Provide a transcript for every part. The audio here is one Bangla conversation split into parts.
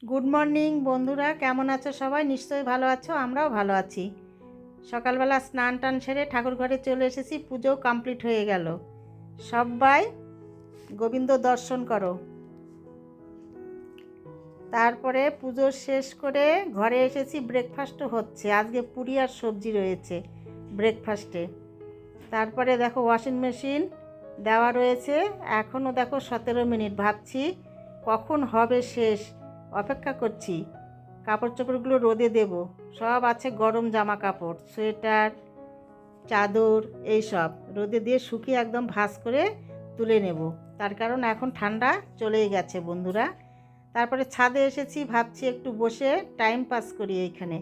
গুড মর্নিং বন্ধুরা, কেমন আছো সবাই? নিশ্চয়ই ভালো আছো, আমরাও ভালো আছি। সকালবেলা স্নান টান সেরে ঠাকুর ঘরে চলে এসেছি, পুজো কমপ্লিট হয়ে গেল। সবাই গোবিন্দ দর্শন করো। তারপরে পুজো শেষ করে ঘরে এসেছি, ব্রেকফাস্টও হচ্ছে। আজকে পুরি আর সবজি রয়েছে ব্রেকফাস্টে। তারপরে দেখো ওয়াশিং মেশিন দেওয়া রয়েছে, এখনও দেখো 17 মিনিট। ভাবছি কখন হবে শেষ, অপেক্ষা করছি। কাপড় চোপড়গুলো রোদে দেব, সব আছে গরম জামা কাপড়, সোয়েটার, চাদর, এই সব রোদে দিয়ে শুকিয়ে একদম ভাঁজ করে তুলে নেব। তার কারণ এখন ঠান্ডা চলেই গেছে বন্ধুরা। তারপরে ছাদে এসেছি, ভাবছি একটু বসে টাইম পাস করি। এইখানে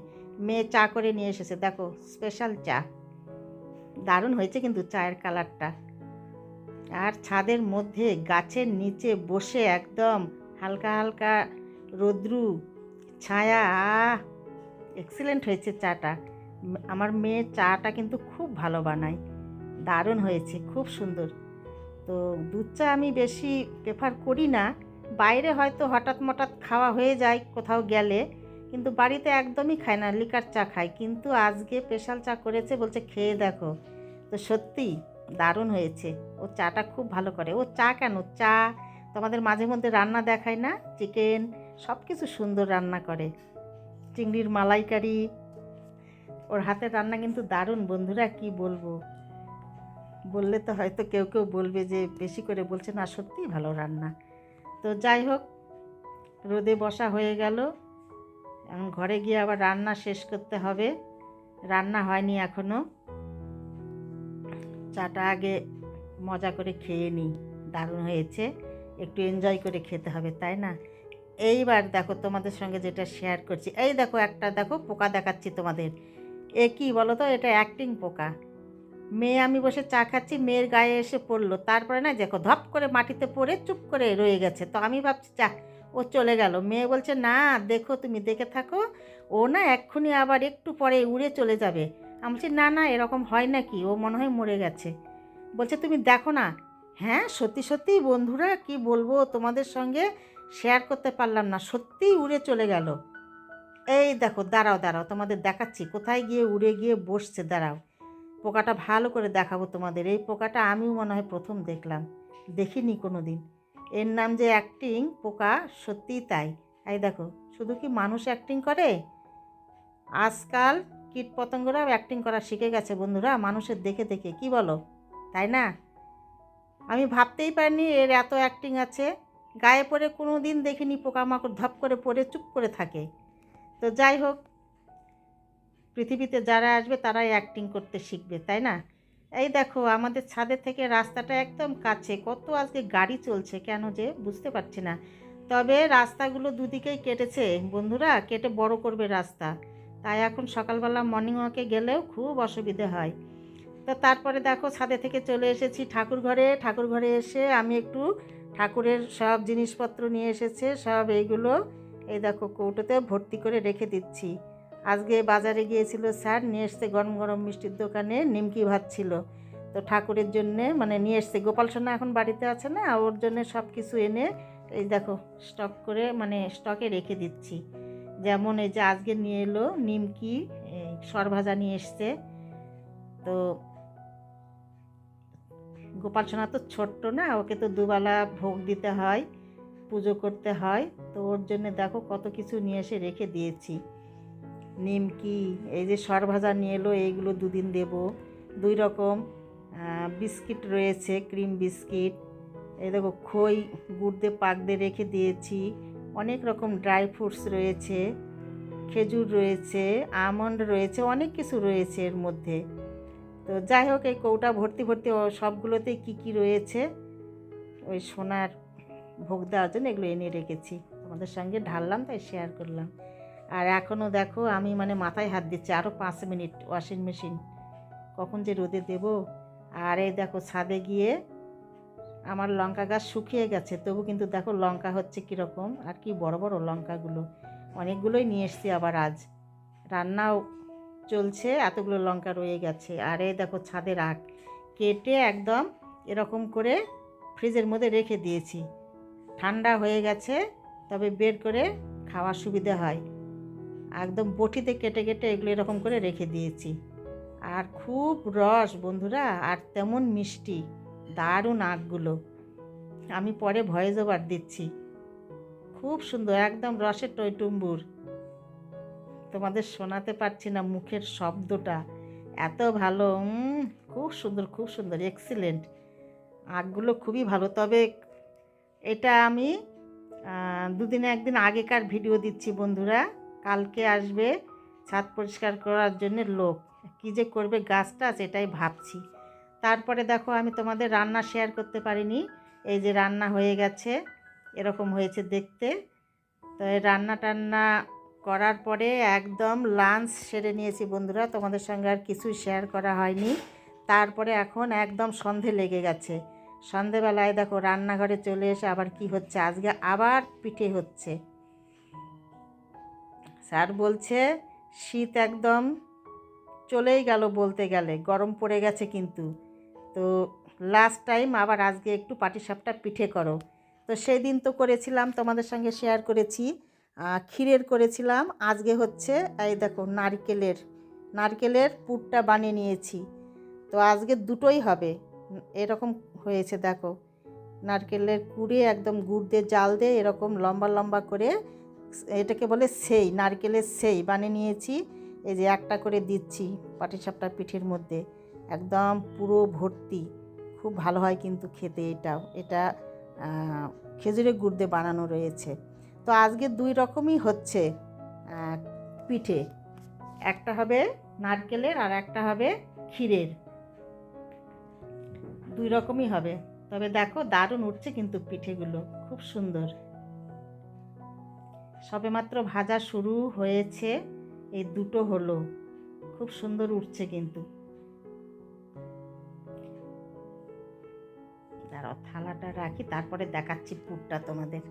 মেয়ে চা করে নিয়ে এসেছে, দেখো স্পেশাল চা, দারুণ হয়েছে কিন্তু চায়ের কালারটা। আর ছাদের মধ্যে গাছের নিচে বসে একদম হালকা হালকা রোদ্রু ছায়া, এক্সিলেন্ট হয়েছে চাটা। আমার মেয়ে চাটা কিন্তু খুব ভালো বানায়, দারুণ হয়েছে, খুব সুন্দর। তো দুধ চা আমি বেশি প্রেফার করি না, বাইরে হয়তো হঠাৎ মঠাৎ খাওয়া হয়ে যায় কোথাও গেলে, কিন্তু বাড়িতে একদমই খায় না, লিকার চা খায়। কিন্তু আজকে স্পেশাল চা করেছে, বলছে খেয়ে দেখো। তো সত্যি দারুণ হয়েছে। ও চাটা খুব ভালো করে। ও চা কেন, চা তোমাদের মাঝে মধ্যে রান্না দেখায় না, চিকেন, সব কিছু সুন্দর রান্না করে। চিংড়ির মালাইকারি, ওর হাতের রান্না কিন্তু দারুণ বন্ধুরা, কি বলবো। বললে তো হয়তো কেউ কেউ বলবে যে বেশি করে বলছে, না সত্যিই ভালো রান্না। তো যাই হোক, রোদে বসা হয়ে গেল, এখন ঘরে গিয়ে আবার রান্না শেষ করতে হবে। রান্না হয়নি এখনও। চাটা আগে মজা করে খেয়ে নিই, দারুণ হয়েছে, একটু এনজয় করে খেতে হবে, তাই না? এইবার দেখো তোমাদের সঙ্গে যেটা শেয়ার করছি, এই দেখো একটা দেখো পোকা দেখাচ্ছি তোমাদের। এ কী বলো তো, এটা অ্যাক্টিং পোকা। মেয়ে, আমি বসে চা খাচ্ছি, মেয়ের গায়ে এসে পড়লো, তারপরে না দেখো ধপ করে মাটিতে পড়ে চুপ করে রয়ে গেছে। তো আমি ভাবছি যা, ও চলে গেল। মেয়ে বলছে না দেখো, তুমি দেখে থাকো, ও না এক্ষুনি আবার একটু পরে উড়ে চলে যাবে। আমি বলছি না না, এরকম হয় নাকি, ও মনে হয় মরে গেছে। বলছে তুমি দেখো না। হ্যাঁ সত্যি সত্যিই বন্ধুরা, কি বলবো তোমাদের সঙ্গে, শেয়ার করতে পারলাম না, সত্যিই উড়ে চলে গেল। এই দেখো, দাঁড়াও দাঁড়াও, তোমাদের দেখাচ্ছি কোথায় গিয়ে উড়ে গিয়ে বসছে, দাঁড়াও। পোকাটা ভালো করে দেখাবো তোমাদের। এই পোকাটা আমিও মনে হয় প্রথম দেখলাম, দেখিনি কোনো দিন। এর নাম যে অ্যাক্টিং পোকা, সত্যিই তাই। এই দেখো, শুধু কি মানুষ অ্যাক্টিং করে, আজকাল কীট পতঙ্গরাও অ্যাক্টিং করা শিখে গেছে বন্ধুরা, মানুষের দেখে দেখে, কি বলো, তাই না? আমি ভাবতেই পারিনি এর এত অ্যাক্টিং আছে। গায়ে পড়ে কোনো দিন দেখিনি পোকামাকড় ধপ করে পড়ে চুপ করে থাকে। তো যাই হোক, পৃথিবীতে যারা আসবে তারাই অ্যাক্টিং করতে শিখবে, তাই না? এই দেখো আমাদের ছাদের থেকে রাস্তাটা একদম কাছে, কত আজকে গাড়ি চলছে কেন যে বুঝতে পারছি না। তবে রাস্তাগুলো দুদিকেই কেটেছে বন্ধুরা, কেটে বড় করবে রাস্তা, তাই এখন সকালবেলা মর্নিং ওয়াকে গেলেও খুব অসুবিধে হয়। তো তারপরে দেখো ছাদে থেকে চলে এসেছি ঠাকুর ঘরে। ঠাকুর ঘরে এসে আমি একটু ঠাকুরের সব জিনিসপত্র নিয়ে এসেছে, সব এইগুলো এই দেখো কৌটোতে ভর্তি করে রেখে দিচ্ছি। আজকে বাজারে গিয়েছিল স্যার, নিয়ে এসছে গরম গরম মিষ্টির দোকানে নিমকি ভাত ছিল, তো ঠাকুরের জন্যে মানে নিয়ে এসছে। গোপাল সোনা এখন বাড়িতে আছে না, ওর জন্য সব কিছু এনে এই দেখো স্টক করে মানে স্টকে রেখে দিচ্ছি। যেমন এই যে আজকে নিয়ে এলো নিমকি, সরভাজা নিয়ে এসছে। তো গোপাল সোনা তো ছোট্ট না, ওকে তো দুবেলা ভোগ দিতে হয়, পুজো করতে হয়, তো ওর জন্য দেখো কত কিছু নিয়ে এসে রেখে দিয়েছি। নিমকি, এই যে সরভাজা নিয়ে এলো, এইগুলো দুদিন দেব। 2 রকম বিস্কিট রয়েছে, ক্রিম বিস্কিট। এই দেখো খই গুড় দিয়ে পাক দিয়ে রেখে দিয়েছি। অনেক রকম ড্রাই ফ্রুটস রয়েছে, খেজুর রয়েছে, আমন্ড রয়েছে, অনেক কিছু রয়েছে এর মধ্যে। তো যাই হোক, এই কৌটা ভর্তি ভর্তি সবগুলোতেই কী কী রয়েছে ওই সোনার ভোগ দেওয়ার জন্য এগুলো এনে রেখেছি, তোমাদের সঙ্গে ঢাললাম তাই শেয়ার করলাম। আর এখনও দেখো আমি মানে মাথায় হাত দিচ্ছি, আরও 5 মিনিট ওয়াশিং মেশিন কখন যে রোদে দেব। আর এই দেখো ছাদে গিয়ে আমার লঙ্কা গাছ শুকিয়ে গেছে, তবু কিন্তু দেখো লঙ্কা হচ্ছে কীরকম, আর কি বড় বড় লঙ্কাগুলো, অনেকগুলোই নিয়ে এসছি আবার আজ, রান্নাও চলছে, এতগুলো লঙ্কা রয়ে গেছে। আর এই দেখো ছাদের আখ কেটে একদম এরকম করে ফ্রিজের মধ্যে রেখে দিয়েছি, ঠান্ডা হয়ে গেছে, তবে বের করে খাওয়ার সুবিধা হয়। একদম বটিতে কেটে কেটে এগুলো এরকম করে রেখে দিয়েছি। আর খুব রস বন্ধুরা, আর তেমন মিষ্টি, দারুণ আখগুলো। আমি পরে ভয়েস ওভার দিচ্ছি। খুব সুন্দর, একদম রসের টইটুম্বুর। তোমাদের শোনাতে পারছি না, মুখের শব্দটা এত ভালো। খুব সুন্দর, খুব সুন্দর, এক্সিলেন্ট। আখগুলো খুবই ভালো। তবে এটা আমি দুদিনে একদিন আগেকার ভিডিও দিচ্ছি বন্ধুরা। কালকে আসবে ছাদ পরিষ্কার করার জন্য লোক, কী যে করবে গাছটা সেটাই ভাবছি। তারপরে দেখো আমি তোমাদের রান্না শেয়ার করতে পারিনি। এই যে রান্না হয়ে গেছে, এরকম হয়েছে দেখতে। তো এই রান্না টান্না করার পরে একদম লাঞ্চ সেরে নিয়েছি বন্ধুরা, তোমাদের সঙ্গে আর কিছুই শেয়ার করা হয়নি। তারপরে এখন একদম সন্ধে লেগে গেছে। সন্ধেবেলায় দেখো রান্নাঘরে চলে এসে আবার কি হচ্ছে, আজকে আবার পিঠে হচ্ছে। স্যার বলছে শীত একদম চলেই গেল, বলতে গেলে গরম পড়ে গেছে কিন্তু। তো লাস্ট টাইম আবার আজকে একটু পাটিসাপটা পিঠে করো। তো সেই দিন তো করেছিলাম, তোমাদের সঙ্গে শেয়ার করেছি, ক্ষীরের করেছিলাম। আজকে হচ্ছে এই দেখো নারকেলের পুরটা বানিয়ে নিয়েছি। তো আজকে দুটোই হবে, এরকম হয়েছে দেখো। নারকেলের কুড়ে একদম গুড় দিয়ে জাল দিয়ে এরকম লম্বা লম্বা করে, এটাকে বলে সেই, নারকেলের সেই বানিয়ে নিয়েছি। এই যে একটা করে দিচ্ছি পাটিসাপটা পিঠের মধ্যে, একদম পুরো ভর্তি। খুব ভালো হয় কিন্তু খেতে। এটা খেজুরের গুড় দিয়ে বানানো রয়েছে। তো আজকে দুই রকমই হচ্ছে পিঠে, একটা হবে নারকেলের আর একটা হবে ক্ষীরের, দুই রকমই হবে। তবে দেখো দারুণ উঠছে কিন্তু পিঠেগুলো, খুব সুন্দর। সবেমাত্র ভাজা শুরু হয়েছে, এই দুটো হলো, খুব সুন্দর উঠছে কিন্তু। দাঁড়াও থালাটা রাখি, তারপরে দেখাচ্ছি পুরটা তোমাদের।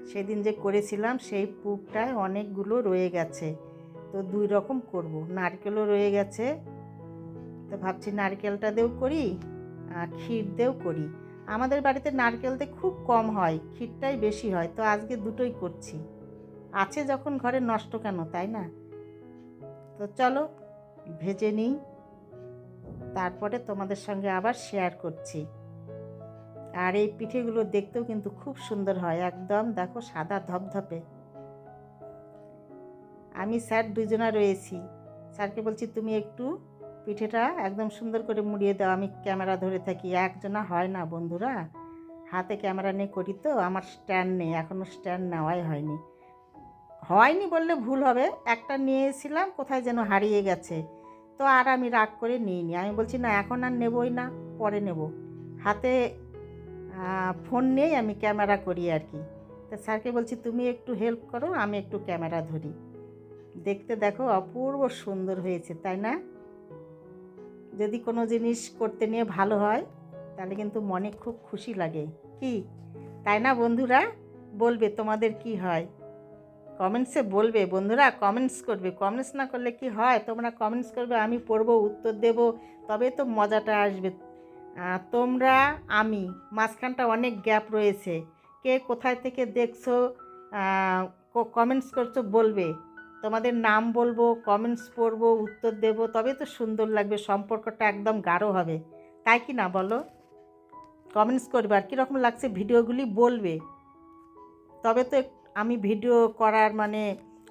সেদিন যে করেছিলাম সেই পুরটায় অনেকগুলো রয়ে গেছে, তো দুই রকম করব। নারকেলও রয়ে গেছে, তো ভাবছি নারকেলটা দিয়েও করি আর ক্ষীর দিয়েও করি। আমাদের বাড়িতে নারকেল দিয়ে খুব কম হয়, ক্ষীরটাই বেশি হয়। তো আজকে দুটোই করছি, আছে যখন ঘরে নষ্ট কেন, তাই না? তো চলো ভেজে নিই, তারপরে তোমাদের সঙ্গে আবার শেয়ার করছি। আর এই পিঠেগুলো দেখতেও কিন্তু খুব সুন্দর হয়, একদম দেখো সাদা ধপধপে। আমি স্যার দুজনা রয়েছি, স্যারকে বলছি তুমি একটু পিঠেটা একদম সুন্দর করে মুড়িয়ে দাও, আমি ক্যামেরা ধরে থাকি। একজনা হয় না বন্ধুরা, হাতে ক্যামেরা নিয়ে করি তো, আমার স্ট্যান্ড নেই, এখনও স্ট্যান্ড নেওয়াই হয়নি বললে ভুল হবে। একটা নিয়েছিলাম, কোথায় যেন হারিয়ে গেছে, তো আর আমি রাগ করে নিইনি। আমি বলছি না এখন আর নেবই না, পরে নেব। হাতে ফোন নিয়েই আমি ক্যামেরা করি আর কি। তো স্যারকে বলছি তুমি একটু হেল্প করো, আমি একটু ক্যামেরা ধরি। দেখতে দেখো অপূর্ব সুন্দর হয়েছে, তাই না? যদি কোনো জিনিস করতে নিয়ে ভালো হয় তাহলে কিন্তু মনে খুব খুশি লাগে, কি তাই না বন্ধুরা? বলবে তোমাদের কি হয়, কমেন্টসে বলবে বন্ধুরা, কমেন্টস করবে। কমেন্টস না করলে কি হয়, তোমরা কমেন্টস করবে, আমি পড়বো, উত্তর দেব, তবে তো মজাটা আসবে। তোমরা আমি মাঝখানটা অনেক গ্যাপ রয়েছে, কে কোথায় থেকে দেখছো, কমেন্টস করছো বলবে, তোমাদের নাম বলবো, কমেন্টস পড়বো, উত্তর দেব, তবে তো সুন্দর লাগবে, সম্পর্কটা একদম গাঢ় হবে, তাই কি না বলো? কমেন্টস করবে আর কীরকম লাগছে ভিডিওগুলি বলবে, তবে তো আমি ভিডিও করার মানে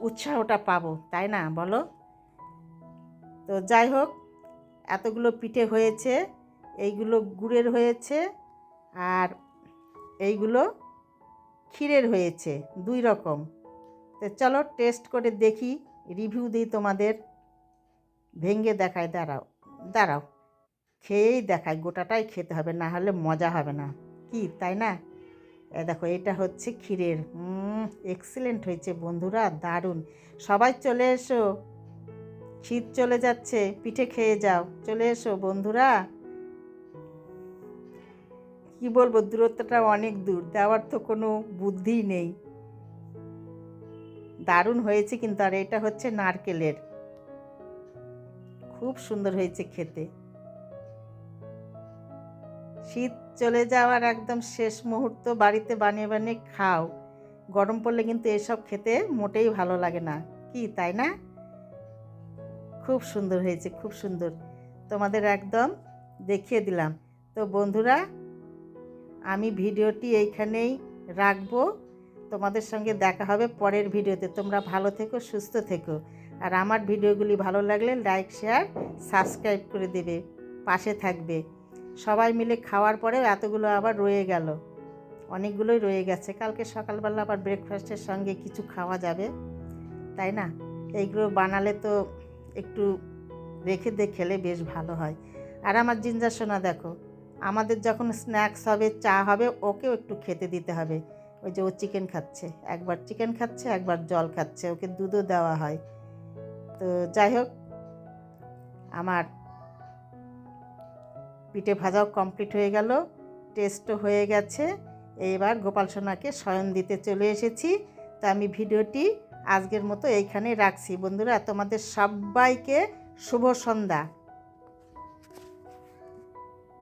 উৎসাহটা পাবো, তাই না বলো? তো যাই হোক, এতগুলো পিঠে হয়েছে, এইগুলো গুড়ের হয়েছে আর এইগুলো ক্ষীরের হয়েছে, দুই রকম। তো চলো টেস্ট করে দেখি, রিভিউ দিই তোমাদের, ভেঙে দেখায়। দাঁড়াও দাঁড়াও, খেয়েই দেখায়, গোটাটাই খেতে হবে, না হলে মজা হবে না, কি তাই না? দেখো এটা হচ্ছে ক্ষীরের, এক্সিলেন্ট হয়েছে বন্ধুরা, দারুণ। সবাই চলে এসো, শীত চলে যাচ্ছে, পিঠে খেয়ে যাও, চলে এসো বন্ধুরা। কি বলবো, দূরত্বটা অনেক দূর, দেওয়ার তো কোনো বুদ্ধিই নেই। দারুণ হয়েছে কিন্তু। আর এটা হচ্ছে নারকেলের, খুব সুন্দর হয়েছে খেতে। শীত চলে যাওয়ার একদম শেষ মুহূর্ত, বাড়িতে বানিয়ে বানিয়ে খাও, গরম পড়লে কিন্তু এসব খেতে মোটেই ভালো লাগে না, কি তাই না? খুব সুন্দর হয়েছে, খুব সুন্দর, তোমাদের একদম দেখিয়ে দিলাম। তো বন্ধুরা, আমি ভিডিওটি এইখানেই রাখবো, তোমাদের সঙ্গে দেখা হবে পরের ভিডিওতে। তোমরা ভালো থেকো, সুস্থ থেকো, আর আমার ভিডিওগুলি ভালো লাগলে লাইক, শেয়ার, সাবস্ক্রাইব করে দেবে, পাশে থাকবে। সবাই মিলে খাওয়ার পরেও এতগুলো আবার রয়ে গেল, অনেকগুলোই রয়ে গেছে। কালকে সকালবেলা আবার ব্রেকফাস্টের সঙ্গে কিছু খাওয়া যাবে, তাই না? এইগুলো বানালে তো একটু রেখে খেলে বেশ ভালো হয়। আর আমার জিঞ্জার সোনা দেখো, আমাদের যখন স্ন্যাক্স হবে, চা হবে, ওকেও একটু খেতে দিতে হবে। ওই যে ও চিকেন খাচ্ছে, একবার চিকেন খাচ্ছে, একবার জল খাচ্ছে, ওকে দুধও দেওয়া হয়। তো যাই হোক, আমার পিঠে ভাজাও কমপ্লিট হয়ে গেল, টেস্টও হয়ে গেছে। এইবার গোপাল সোনাকে শয়ন দিতে চলে এসেছি। তো আমি ভিডিওটি আজকের মতো এইখানেই রাখছি। বন্ধুরা, তোমাদের সবাইকে শুভ সন্ধ্যা।